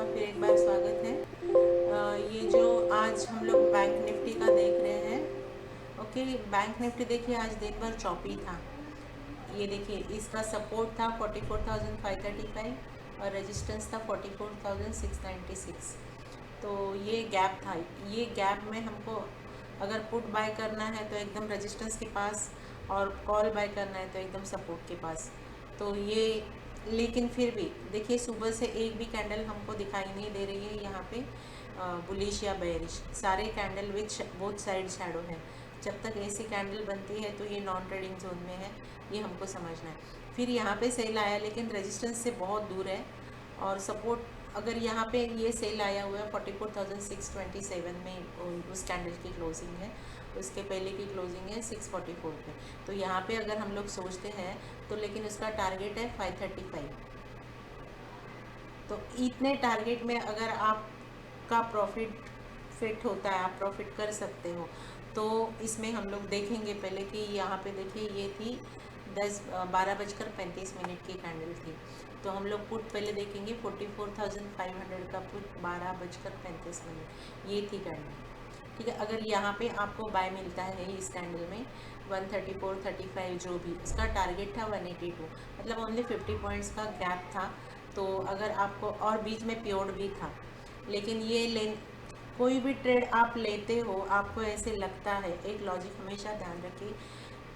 फिर एक बार स्वागत है। ये जो आज हम लोग बैंक निफ्टी का देख रहे हैं। ओके, बैंक निफ्टी देखिए आज दिन भर चौपी था। ये देखिए इसका सपोर्ट था 44,535 और रेजिस्टेंस था 44,696। तो ये गैप था। ये गैप में हमको अगर पुट बाय करना है तो एकदम रेजिस्टेंस के पास, और कॉल बाय करना है तो एकदम सपोर्ट के पास। तो ये, लेकिन फिर भी देखिए सुबह से एक भी कैंडल हमको दिखाई नहीं दे रही है यहाँ पे बुलिश या बेरिश। सारे candle which both side shadow है। जब तक ऐसी कैंडल बनती है तो ये नॉन ट्रेडिंग जोन में है, ये हमको समझना है। फिर यहाँ पे सेल आया लेकिन रेजिस्टेंस से बहुत दूर है, और सपोर्ट अगर यहाँ पे ये सेल आया हुआ है 44,627 में, उस कैंडल की क्लोजिंग है, उसके पहले की क्लोजिंग है 644 पे। तो यहाँ पे अगर हम लोग सोचते हैं तो, लेकिन उसका टारगेट है 535। तो इतने टारगेट में अगर आपका प्रॉफिट फिट होता है, आप प्रॉफिट कर सकते हो, तो इसमें हम लोग देखेंगे पहले कि यहाँ पे देखिए ये थी 12:35 की कैंडल थी। तो हम लोग पुट पहले देखेंगे 44,500 का पुट 12:35, ये थी कैंडल। ठीक है, अगर यहाँ पे आपको बाय मिलता है इस कैंडल में 134, 35 जो भी, इसका टारगेट था 182, मतलब ओनली 50 पॉइंट्स का गैप था। तो अगर आपको, और बीच में प्योर भी था, लेकिन ये कोई भी ट्रेड आप लेते हो आपको ऐसे लगता है, एक लॉजिक हमेशा ध्यान रखिए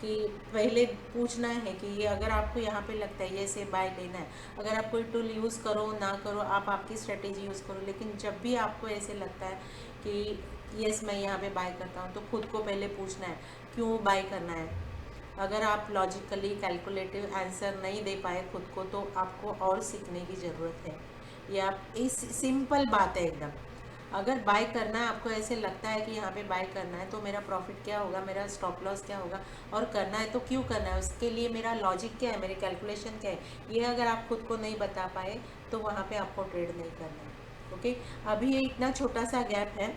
कि पहले पूछना है कि ये अगर आपको यहाँ पे लगता है ये से बाय लेना है, अगर आप कोई टूल यूज़ करो ना करो, आप आपकी स्ट्रेटेजी यूज़ करो, लेकिन जब भी आपको ऐसे लगता है कि यस मैं यहाँ पे बाय करता हूँ, तो खुद को पहले पूछना है क्यों बाय करना है। अगर आप लॉजिकली कैलकुलेटिव आंसर नहीं दे पाए खुद को, तो आपको और सीखने की ज़रूरत है। ये आप, इस सिंपल बात है एकदम। अगर बाय करना है, आपको ऐसे लगता है कि यहाँ पे बाय करना है, तो मेरा प्रॉफिट क्या होगा, मेरा स्टॉप लॉस क्या होगा, और करना है तो क्यों करना है, उसके लिए मेरा लॉजिक क्या है, मेरी कैलकुलेशन क्या है, ये अगर आप खुद को नहीं बता पाए तो वहाँ पे आपको ट्रेड नहीं करना है। ओके, अभी ये इतना छोटा सा गैप है,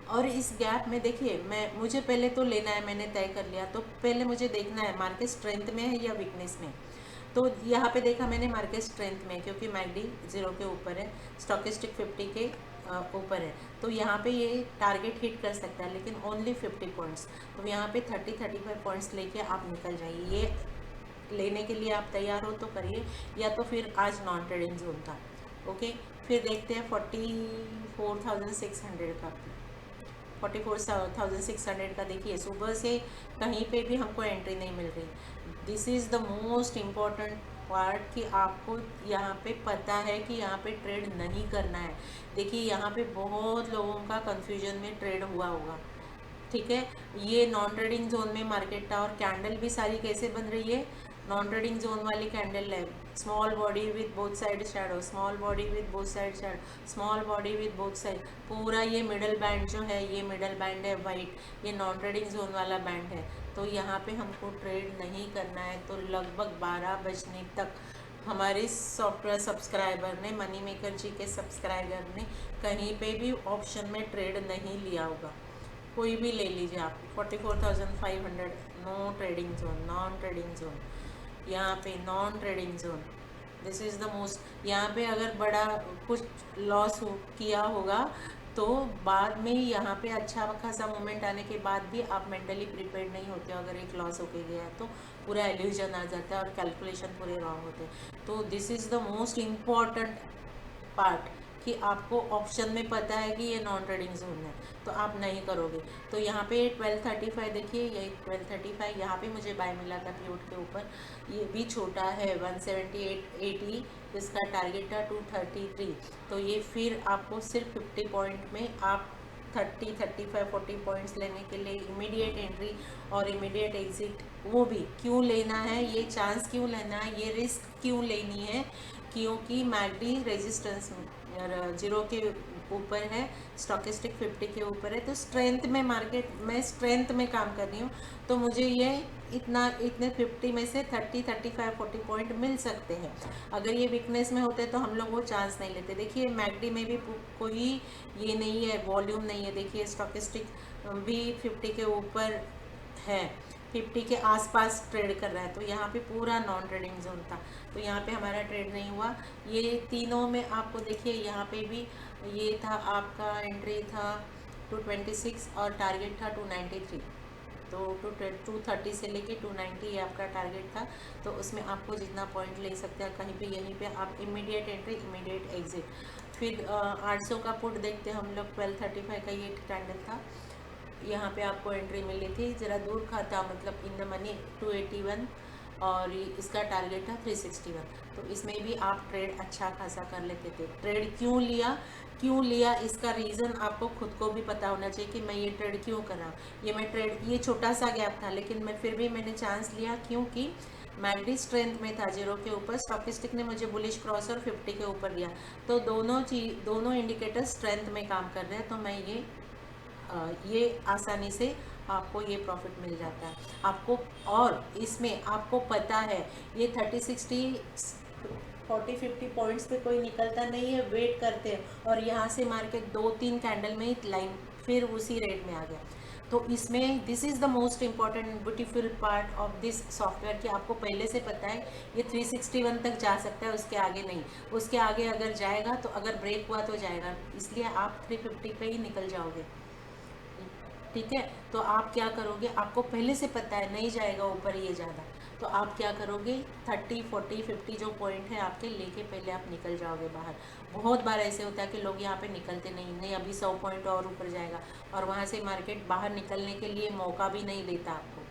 और इस गैप में देखिए मुझे पहले तो लेना है, मैंने तय कर लिया, तो पहले मुझे देखना है मार्केट स्ट्रेंथ में है या वीकनेस में। तो यहाँ पे देखा मैंने मार्केट स्ट्रेंथ में, क्योंकि मैकडी 0 के ऊपर है, स्टॉकिस्टिक 50 के ऊपर है। तो यहाँ पे ये टारगेट हिट कर सकता है, लेकिन ओनली 50 पॉइंट्स। तो यहाँ पे 30-35 पॉइंट्स लेके आप निकल जाइए। ये लेने के लिए आप तैयार हो तो करिए, या तो फिर आज नॉन ट्रेडिंग जोन था। ओके, फिर देखते हैं 44,600 का। 44,600 का देखिए सुबह से कहीं पे भी हमको एंट्री नहीं मिल रही। This is the most important part कि आपको यहाँ पे पता है कि यहाँ पे ट्रेड नहीं करना है। देखिए यहाँ पे बहुत लोगों का कंफ्यूजन में ट्रेड हुआ होगा। ठीक है, ये नॉन ट्रेडिंग जोन में मार्केट था, और कैंडल भी सारी कैसे बन रही है, नॉन ट्रेडिंग जोन वाली कैंडल है। Small body with both side shadow, small body with both side shadow, small body with both side, पूरा ये मिडल बैंड जो है, ये मिडल बैंड है वाइट, ये नॉन ट्रेडिंग जोन वाला बैंड है। तो यहाँ पे हमको ट्रेड नहीं करना है। तो लगभग 12 बजने तक हमारे सॉफ्टवेयर सब्सक्राइबर ने, मनी मेकर जी के सब्सक्राइबर ने कहीं पे भी ऑप्शन में ट्रेड नहीं लिया होगा। कोई भी ले लीजिए आप, 44,500, no trading zone, non trading zone, यहाँ पे non trading zone, this is the most. यहाँ पे अगर बड़ा कुछ लॉस किया होगा तो बाद में यहाँ पे अच्छा खासा मोमेंट आने के बाद भी आप मेंटली प्रिपेयर्ड नहीं होते हो। अगर एक लॉस होके गया है तो पूरा एल्यूजन आ जाता है और कैलकुलेशन पूरे रॉन्ग होते हैं। तो this is the most important part कि आपको ऑप्शन में पता है कि ये नॉन ट्रेडिंग जोन है, तो आप नहीं करोगे। तो यहाँ पे 1235 देखिए, ये 1235 यहाँ पे मुझे बाय मिला था प्यूट के ऊपर। ये भी छोटा है 178.80, इसका टारगेट था 233। तो ये फिर आपको सिर्फ 50 पॉइंट में आप 30, 35, 40 पॉइंट्स लेने के लिए इमीडिएट एंट्री और इमीडिएट एग्जिट, वो भी क्यों लेना है, ये चांस क्यों लेना है, ये रिस्क क्यों लेनी है, क्योंकि मैकडी रेजिस्टेंस 0 के ऊपर है, स्टॉकिस्टिक 50 के ऊपर है। तो स्ट्रेंथ में, मार्केट में स्ट्रेंथ में काम कर रही हूँ, तो मुझे ये इतने 50 में से 30, 35, 40 पॉइंट मिल सकते हैं। अगर ये वीकनेस में होते तो हम लोग वो चांस नहीं लेते। देखिए मैकडी में भी कोई ये नहीं है, वॉल्यूम नहीं है। देखिए स्टॉकिस्टिक भी 50 के ऊपर है, 50 के आसपास ट्रेड कर रहा है, तो यहाँ पे पूरा नॉन ट्रेडिंग जोन था, तो यहाँ पे हमारा ट्रेड नहीं हुआ। ये तीनों में आपको देखिए यहाँ पे भी ये था, आपका एंट्री था 226 और टारगेट था 293, तो 230 से लेके 290 ये आपका टारगेट था। तो उसमें आपको जितना पॉइंट ले सकते हैं कहीं पे, यहीं पे आप इमीडिएट एंट्री इमीडिएट एग्जिट। फिर 800 का पुट देखते हैं हम लोग, 1235 का ये कैंडल था, यहाँ पे आपको एंट्री मिली थी, ज़रा दूर का था, मतलब इन द मनी 281 और इसका टारगेट था 361। तो इसमें भी आप ट्रेड अच्छा खासा कर लेते थे। ट्रेड क्यों लिया इसका रीज़न आपको खुद को भी पता होना चाहिए कि मैं ये ट्रेड क्यों कर रहा हूँ। ये छोटा सा गैप था, लेकिन मैंने चांस लिया क्योंकि मैगडी स्ट्रेंथ में था 0 के ऊपर, स्टॉकिस्टिक ने मुझे बुलिश क्रॉस और 50 के ऊपर दिया, तो दोनों इंडिकेटर स्ट्रेंथ में काम कर रहे हैं, तो मैं ये आसानी से आपको ये प्रॉफिट मिल जाता है आपको। और इसमें आपको पता है ये 30-60 40-50 पॉइंट्स पे कोई निकलता नहीं है, वेट करते हैं, और यहाँ से मार्केट 2-3 कैंडल में ही लाइन फिर उसी रेट में आ गया। तो इसमें this is the most important and beautiful part of this software कि आपको पहले से पता है ये 361 तक जा सकता है, उसके आगे नहीं। उसके आगे अगर जाएगा तो अगर ब्रेक हुआ तो जाएगा, इसलिए आप 350 पे ही निकल जाओगे, ठीक है। तो आप क्या करोगे, आपको पहले से पता है नहीं जाएगा ऊपर ये ज़्यादा, तो आप क्या करोगे 30, 40, 50 जो पॉइंट है आपके लेके पहले आप निकल जाओगे बाहर। बहुत बार ऐसे होता है कि लोग यहाँ पे निकलते नहीं अभी 100 पॉइंट और ऊपर जाएगा, और वहाँ से मार्केट बाहर निकलने के लिए मौका भी नहीं देता आपको।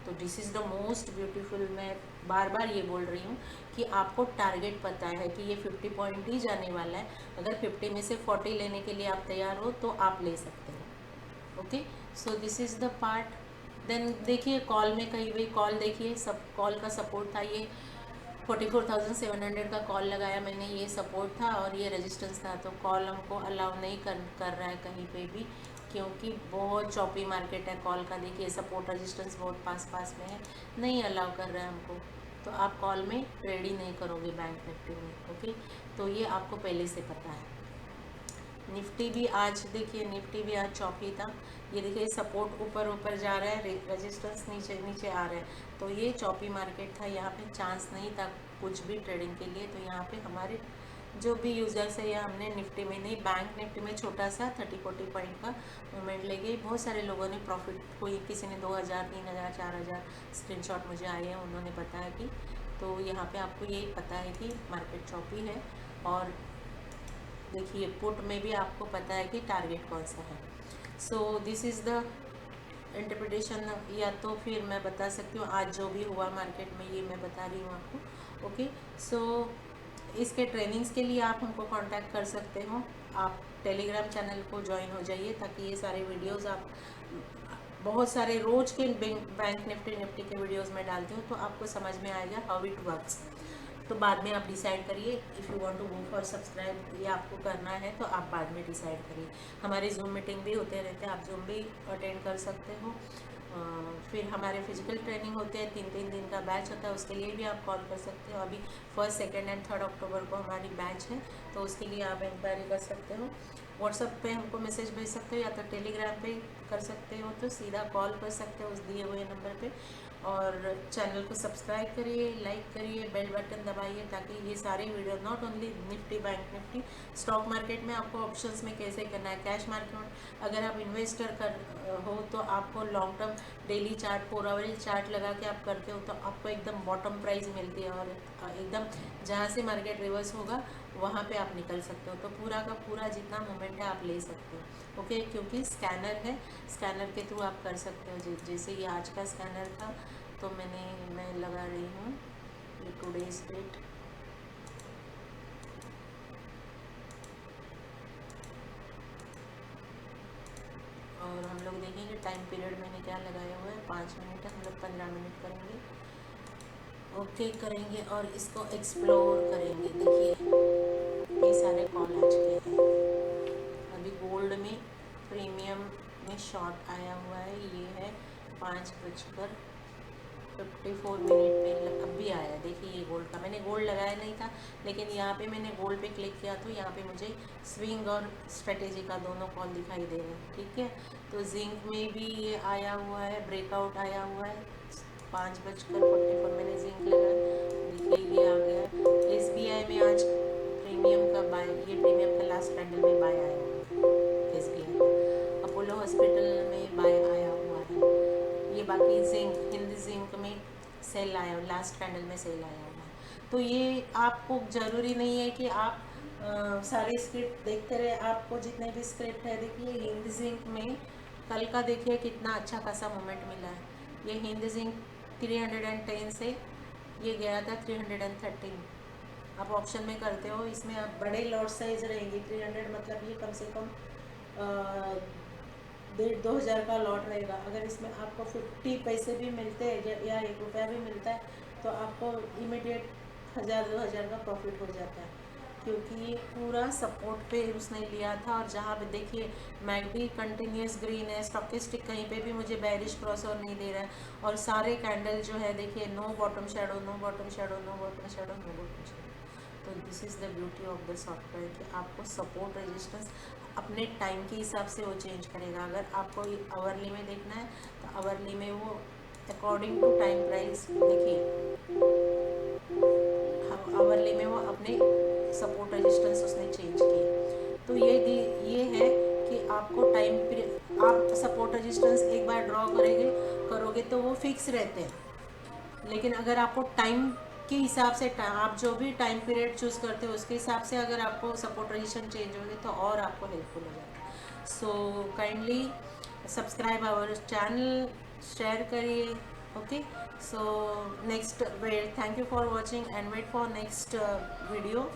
तो this is the most beautiful, मैं बार बार ये बोल रही हूँ कि आपको टारगेट पता है कि ये 50 पॉइंट ही जाने वाला है, अगर 50 में से 40 लेने के लिए आप तैयार हो तो आप ले सकते हो। Okay, so this is the part. Then देखिए कॉल में कहीं भी कॉल देखिए, सब कॉल का सपोर्ट था, ये 44,700 का कॉल लगाया मैंने, ये सपोर्ट था और ये रेजिस्टेंस था। तो कॉल हमको अलाउ नहीं कर रहा है कहीं पे भी, क्योंकि बहुत चॉपी मार्केट है कॉल का। देखिए सपोर्ट रेजिस्टेंस बहुत पास में है, नहीं अलाउ कर रहा है हमको, तो आप कॉल में ट्रेड ही नहीं करोगे बैंक निफ्टी में। ओके, तो ये आपको पहले से पता है। निफ्टी भी आज देखिए, निफ्टी भी आज चौकी था, ये देखिए सपोर्ट ऊपर जा रहा है, रेजिस्टेंस नीचे आ रहा है, तो ये चौपी मार्केट था, यहाँ पे चांस नहीं था कुछ भी ट्रेडिंग के लिए। तो यहाँ पे हमारे जो भी यूज़र्स है, या हमने निफ्टी में नहीं, बैंक निफ्टी में छोटा सा 30-40 पॉइंट का मूवमेंट ले गई। बहुत सारे लोगों ने प्रॉफिट, कोई किसी ने 2000, 3000, 4000 स्क्रीनशॉट मुझे आए हैं, उन्होंने बताया कि, तो यहाँ पे आपको ये पता है कि मार्केट चौपी है। और देखिए पुट में भी आपको पता है कि टारगेट कौन सा है। सो दिस इज़ द इंटरप्रिटेशन, या तो फिर मैं बता सकती हूँ आज जो भी हुआ मार्केट में, ये मैं बता रही हूँ आपको। ओके, सो इसके ट्रेनिंग्स के लिए आप हमको कांटेक्ट कर सकते हो, आप टेलीग्राम चैनल को ज्वाइन हो जाइए, ताकि ये सारे वीडियोस आप, बहुत सारे रोज़ के बैंक निफ्टी के वीडियोस में डालती हूँ, तो आपको समझ में आएगा हाउ इट वर्क्स। तो बाद में आप डिसाइड करिए, if you want to go for subscribe, ये आपको करना है तो आप बाद में डिसाइड करिए। हमारी जूम मीटिंग भी होते रहते हैं, आप जूम भी अटेंड कर सकते हो। फिर हमारे फिजिकल ट्रेनिंग होते हैं, 3-3 दिन का बैच होता है, उसके लिए भी आप कॉल कर सकते हो। अभी 1, 2 एंड 3 अक्टूबर को हमारी बैच है, तो उसके लिए आप इंक्वायरी कर सकते हो। व्हाट्सएप पे हमको मैसेज भेज सकते हो, या तो टेलीग्राम पे कर सकते हो, तो सीधा कॉल कर सकते हो उस दिए हुए नंबर पे। और चैनल को सब्सक्राइब करिए, लाइक करिए, बेल बटन दबाइए, ताकि ये सारे video, not only Nifty bank Nifty, stock market में आपको ऑप्शंस में कैसे करना है, कैश मार्केट अगर आप इन्वेस्टर हो तो आपको long term daily chart, 4 our chart लगा के आप करते हो, तो आपको एकदम बॉटम प्राइस मिलती है, और एकदम जहाँ से मार्केट रिवर्स होगा वहाँ पे आप निकल सकते हो। तो पूरा का पूरा जितना मोमेंट है आप ले सकते हो। ओके, क्योंकि स्कैनर है, स्कैनर के थ्रू आप कर सकते हो। जैसे ये आज का स्कैनर था, तो मैं लगा रही हूँ ये टुडेज डेट, और हम लोग देखेंगे टाइम पीरियड मैंने क्या लगाया हुआ है, 5 मिनट है, हम लोग 15 मिनट करेंगे। ओके करेंगे और इसको एक्सप्लोर करेंगे। देखिए ये सारे कॉल आज के हैं। अभी गोल्ड में प्रीमियम में शॉर्ट आया हुआ है, ये है 5:54 पे अभी आया। देखिए ये गोल्ड का, मैंने गोल्ड लगाया नहीं था, लेकिन यहाँ पे मैंने गोल्ड पे क्लिक किया तो यहाँ पे मुझे स्विंग और स्ट्रेटेजी का दोनों कॉल दिखाई दे रहे हैं। ठीक है, तो जिंक में भी ये आया हुआ है, ब्रेकआउट आया हुआ है 5:44 मैंने जिंक लगा, देखिए ये आ गया। SBI में आज प्रीमियम का बाय, ये प्रीमियम का लास्ट कैंडल में बाय आया हुआ है SBI का। अपोलो हॉस्पिटल में बाय आया हुआ है। ये बाकी जिंक, हिंद जिंक में सेल आया, लास्ट कैंडल में सेल आया हुआ है। तो ये आपको ज़रूरी नहीं है कि आप सारे स्क्रिप्ट देखते रहे। आपको जितने भी स्क्रिप्ट है, देखिए हिंद जिंक में कल का देखिए कितना अच्छा खासा मोमेंट मिला है। ये हिंद जिंक 310 से ये गया था 313। आप ऑप्शन में करते हो, इसमें आप बड़े लॉट साइज रहेंगी। 300 मतलब ये कम से कम 1,500-2,000 का लॉट रहेगा। अगर इसमें आपको 50 पैसे भी मिलते हैं या 1 रुपया भी मिलता है तो आपको इमीडिएट 1,000-2,000 का प्रॉफिट हो जाता है, क्योंकि ये पूरा सपोर्ट पे उसने लिया था। और जहाँ पे देखिए मैगडी कंटिन्यूस ग्रीन है, स्टॉकिस्टिक कहीं पे भी मुझे बेरिश क्रॉसओवर नहीं दे रहा है, और सारे कैंडल जो है देखिए no bottom shadow, no bottom shadow, no bottom shadow, no bottom shadow. तो this is the beauty of the software कि आपको सपोर्ट रेजिस्टेंस अपने टाइम के हिसाब से वो चेंज करेगा। अगर आपको आवरली में देखना है तो आवरली में वो अकॉर्डिंग टू टाइम प्राइस, देखिए आवरली में वो अपने सपोर्ट रेजिस्टेंस उसने चेंज किए। तो ये है कि आपको टाइम पीरियड, आप सपोर्ट रेजिस्टेंस एक बार ड्रॉ करोगे तो वो फिक्स रहते हैं। लेकिन अगर आपको टाइम के हिसाब से, आप जो भी टाइम पीरियड चूज़ करते हो उसके हिसाब से अगर आपको सपोर्ट रजिस्ट्रेशन चेंज होगी तो और आपको हेल्पफुल हो जाता है। So kindly subscribe our channel, share करिए। Okay, so next wait, thank you for watching and wait for next video.